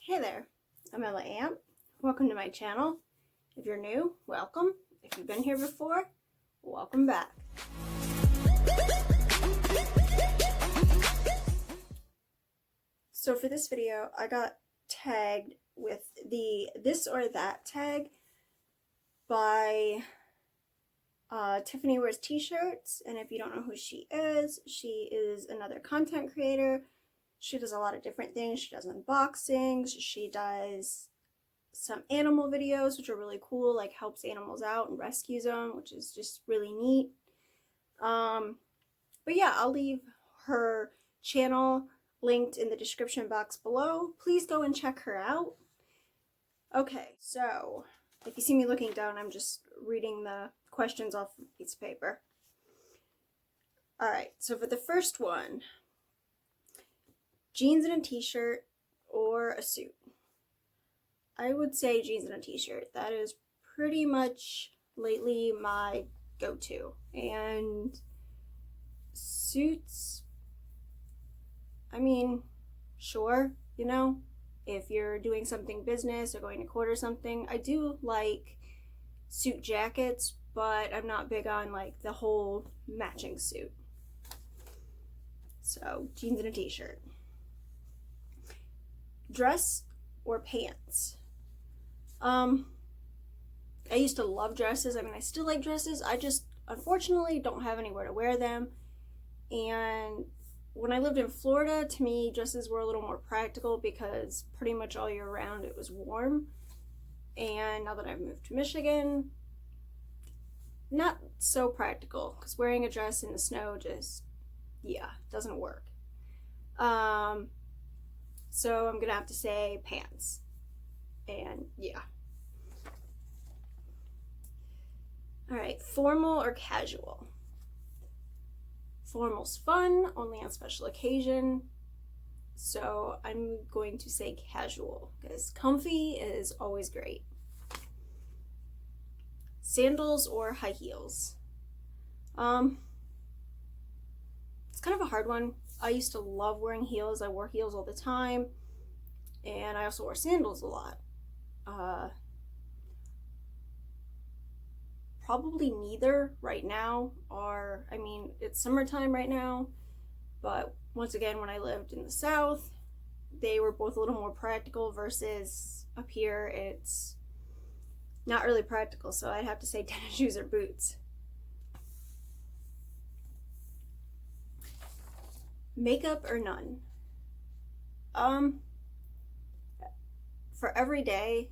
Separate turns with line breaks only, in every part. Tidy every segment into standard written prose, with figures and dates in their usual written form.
Hey there, I'm Ella Amp. Welcome to my channel. If you're new, welcome. If you've been here before, welcome back. So for this video, I got tagged with the This or That tag by Tiffany Wears Tshirts, and if you don't know who she is another content creator. She does a lot of different things. She does unboxings, she does some animal videos, which are really cool, like helps animals out and rescues them, which is just really neat. But yeah, I'll leave her channel linked in the description box below. Please go and check her out. Okay, so if you see me looking down, I'm just reading the questions off a piece of paper. Alright, so for the first one, jeans and a t-shirt or a suit? I would say jeans and a t-shirt. That is pretty much lately my go-to. And suits, I mean, sure, you know, if you're doing something business or going to court or something. I do like suit jackets, but I'm not big on like the whole matching suit. So jeans and a t-shirt. Dress or pants? I used to love dresses. I mean, I still like dresses. I just unfortunately don't have anywhere to wear them. And when I lived in Florida, to me, dresses were a little more practical because pretty much all year round it was warm. And now that I've moved to Michigan, not so practical because wearing a dress in the snow just, yeah, doesn't work. So I'm gonna have to say pants. And yeah. Alright, formal or casual? Formal's fun, only on special occasion. So I'm going to say casual because comfy is always great. Sandals or high heels? It's kind of a hard one. I used to love wearing heels. I wore heels all the time, and I also wore sandals a lot. Probably neither right now, or I mean, it's summertime right now, but once again, when I lived in the South, they were both a little more practical versus up here, it's not really practical, so I'd have to say tennis shoes or boots. Makeup or none? For every day,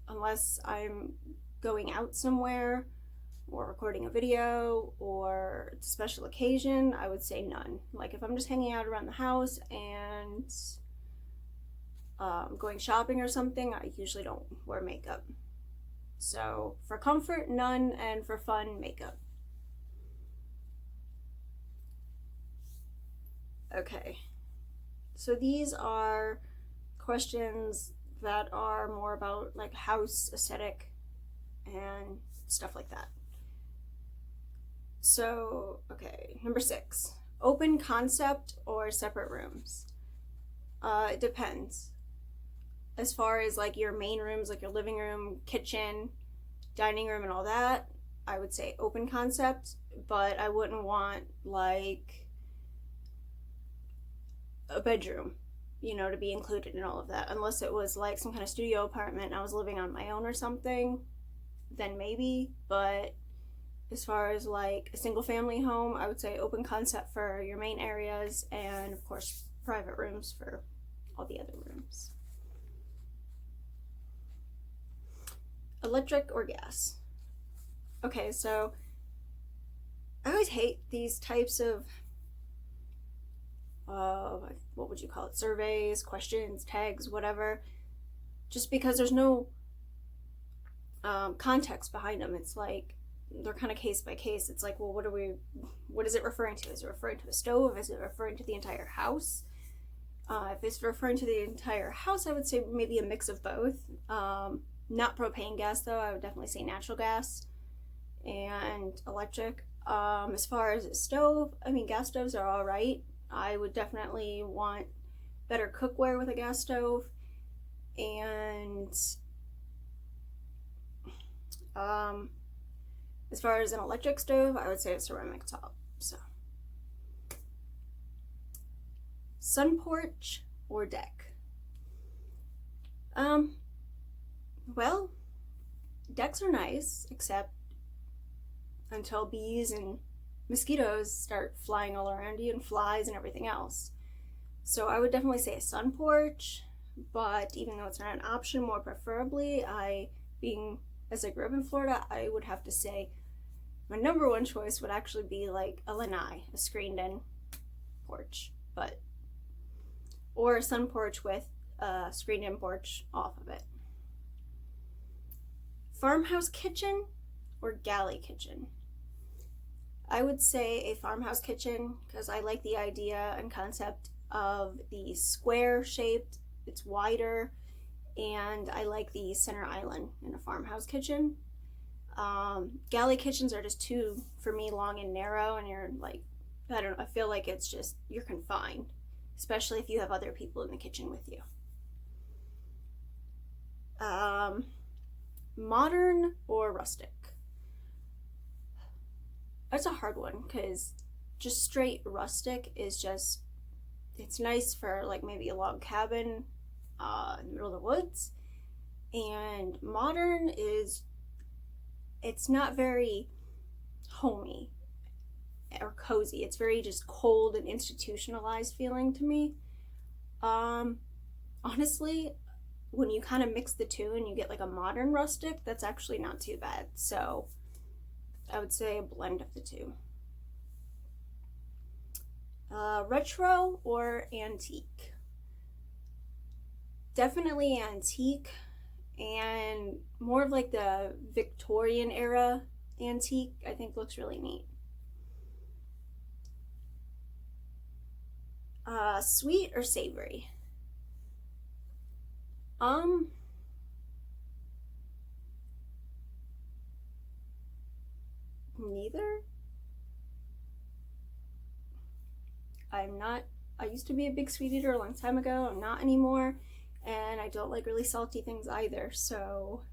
unless I'm going out somewhere or recording a video or it's a special occasion, I would say none. Like if I'm just hanging out around the house and going shopping or something, I usually don't wear makeup. So for comfort, none, and for fun, makeup. Okay, so these are questions that are more about like house aesthetic and stuff like that. So, okay, number 6, open concept or separate rooms? It depends. As far as like your main rooms, like your living room, kitchen, dining room, and all that, I would say open concept, but I wouldn't want like a bedroom, you know, to be included in all of that, unless it was like some kind of studio apartment and I was living on my own or something, then maybe. But as far as like a single family home, I would say open concept for your main areas and of course private rooms for all the other rooms. Electric or gas? Okay, so I always hate these types of what would you call it, surveys, questions, tags, whatever, just because there's no context behind them. It's like they're kind of case by case. It's like, well, what is it referring to? Is it referring to a stove? Is it referring to the entire house? If it's referring to the entire house, I would say maybe a mix of both. Not propane gas though, I would definitely say natural gas and electric. As far as a stove, I mean, gas stoves are all right. I would definitely want better cookware with a gas stove. And as far as an electric stove, I would say a ceramic top. So, sun porch or deck? Well, decks are nice, except until bees and mosquitoes start flying all around you, and flies and everything else. So I would definitely say a sun porch, but even though it's not an option, more preferably, as I grew up in Florida, I would have to say my number one choice would actually be like a lanai, a screened in porch, or a sun porch with a screened in porch off of it. Farmhouse kitchen or galley kitchen? I would say a farmhouse kitchen, because I like the idea and concept of the square shaped, it's wider, and I like the center island in a farmhouse kitchen. Galley kitchens are just too, for me, long and narrow, and you're like, I don't know, I feel like it's just, you're confined, especially if you have other people in the kitchen with you. Modern or rustic? That's a hard one, because just straight rustic is just, it's nice for like maybe a log cabin in the middle of the woods. And modern is, it's not very homey or cozy. It's very just cold and institutionalized feeling to me. Honestly, when you kind of mix the two and you get like a modern rustic, that's actually not too bad. So I would say a blend of the two. Retro or antique? Definitely antique, and more of like the Victorian era antique, I think looks really neat. Sweet or savory? Neither. I used to be a big sweet eater a long time ago. I'm not anymore, and I don't like really salty things either, so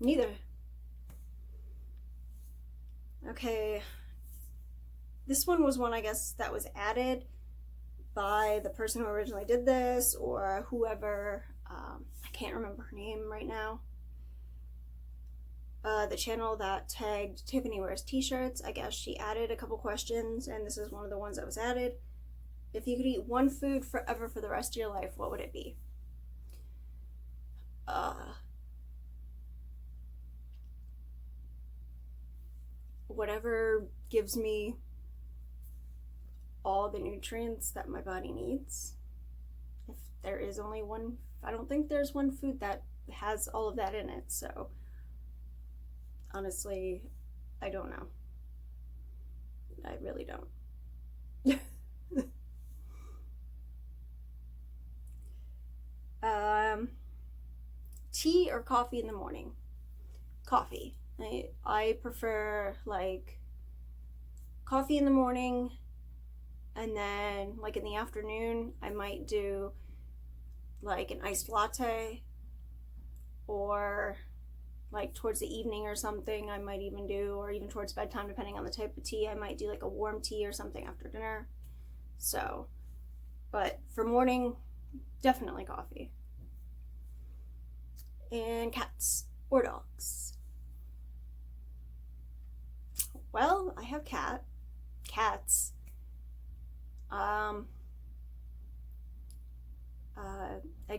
neither. Okay, this one was one, I guess, that was added by the person who originally did this, or whoever. I can't remember her name right now. The channel that tagged Tiffany Wears Tshirts, I guess she added a couple questions, and this is one of the ones that was added. If you could eat one food forever for the rest of your life, what would it be? Whatever gives me all the nutrients that my body needs. If there is only one, I don't think there's one food that has all of that in it, so honestly, I don't know. I really don't. Tea or coffee in the morning? Coffee. I prefer like coffee in the morning, and then like in the afternoon I might do like an iced latte, or like towards the evening or something I might even do, or even towards bedtime depending on the type of tea, I might do like a warm tea or something after dinner. So, but for morning, definitely coffee. And cats or dogs? Well, I have cats. I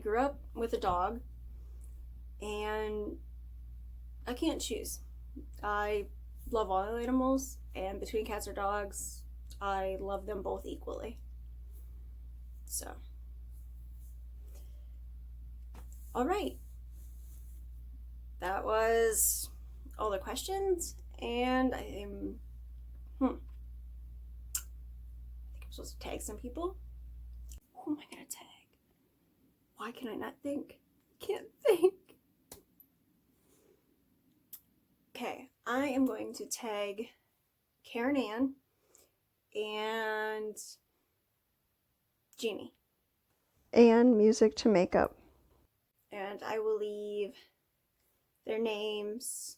grew up with a dog, and I can't choose. I love all animals, and between cats or dogs, I love them both equally. So, all right. That was all the questions, and I think I'm supposed to tag some people. Who am I gonna tag? Why can I not think? Can't think. Okay, I am going to tag KarenAnn and Gini. and music to makeup. And I will leave their names,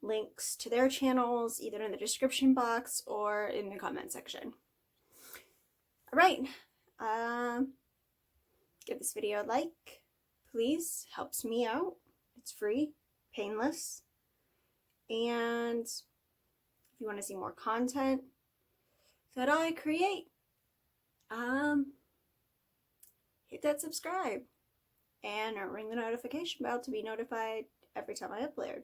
links to their channels, either in the description box or in the comment section. All right, give this video a like, please, helps me out. It's free, painless, and if you want to see more content that I create, hit that subscribe and ring the notification bell to be notified every time I upload.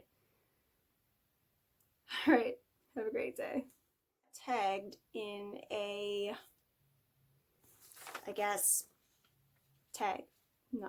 All right, have a great day. Tagged in a, I guess, tag, no,